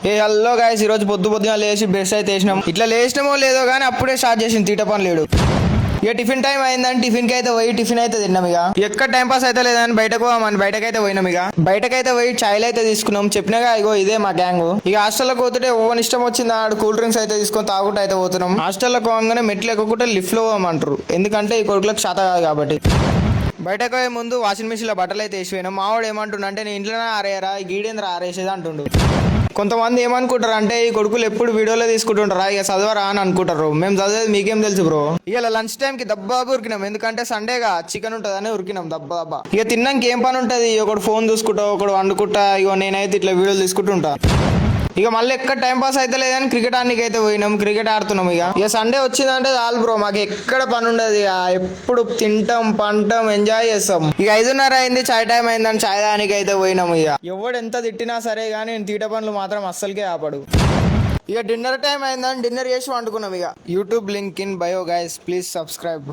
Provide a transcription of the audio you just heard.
Hello guys, ఈ రోజు పొద్దున లేచి బ్రష్ అయితే వేసినాం. ఇట్లా లేచినామో లేదో కానీ అప్పుడే స్టార్ట్ చేసింది తీట పని లేడు. ఇక టిఫిన్ టైం అయిందని టిఫిన్ కి అయితే పోయి టిఫిన్ అయితే తిన్నాం. ఇక ఎక్కడ టైం పాస్ అయితే లేదని బయటకైతే పోయినాం. ఇక బయటకైతే పోయి చాయ్లు అయితే తీసుకున్నాం. చెప్పినగా ఇగో ఇదే మా గ్యాంగ్. ఇక హాస్టల్లోకి పోతుంటే ఓవన్ ఇష్టం వచ్చింది ఆడు కూల్ డ్రింక్స్ అయితే తీసుకొని తాగుకుంటూ అయితే పోతున్నాం. హాస్టల్లోకి పోగానే మెట్లు ఎక్కకుంటే లిఫ్ట్ లో పోమంటారు, ఎందుకంటే ఈ కొడుకులకు శాత కాదు కాబట్టి. బయటకు పోయే ముందు వాషింగ్ మిషన్ లో బట్టలు అయితే వేసిపోయినా. మావాడు ఏమంటుండ అంటే నేను ఇంట్లోనే ఆరేయరా, ఈ గీడేంద్ర ఆరేసేది అంటుండు. కొంతమంది ఏమనుకుంటారు అంటే ఈ కొడుకులు ఎప్పుడు వీడియోలో తీసుకుంటుంటారా, ఇక చదవరా అని అనుకుంటారు. మేము చదివేది మీకేం తెలుసు బ్రో. ఇక లంచ్ టైం కి దబ్బా ఉరికినాం, ఎందుకంటే సండేగా చికెన్ ఉంటుంది అని ఉరికినాం దబ్బా. ఇక తిన్నాక ఏం పని ఉంటుంది, ఒకడు ఫోన్ చూసుకుంటా, ఒకడు వండుకుంటా. ఇక నేనైతే ఇట్లా వీడియోలు తీసుకుంటుంటా. ఇక మళ్ళీ ఎక్కడ టైం పాస్ అయితే లేదని క్రికెట్ ఆడడానికి అయితే పోయినాం. క్రికెట్ ఆడుతున్నాం. ఇక సండే వచ్చిందంటే చాలు బ్రో, మాకు ఎక్కడ పని ఉండదు. ఇక ఎప్పుడు తింటాం, పంటాం, ఎంజాయ్ చేస్తాం. ఇక 5:30 అయింది, చాయ్ టైం అయిందని చాయ్ దానికి అయితే పోయినాం. ఇక ఎవడు ఎంత తిట్టినా సరే కానీ నేను తీట పనులు మాత్రం అస్సలకే ఆపడు. ఇక డిన్నర్ టైం అయిందని డిన్నర్ చేసి వండుకున్నాం. ఇక YouTube link in bio guys, please subscribe.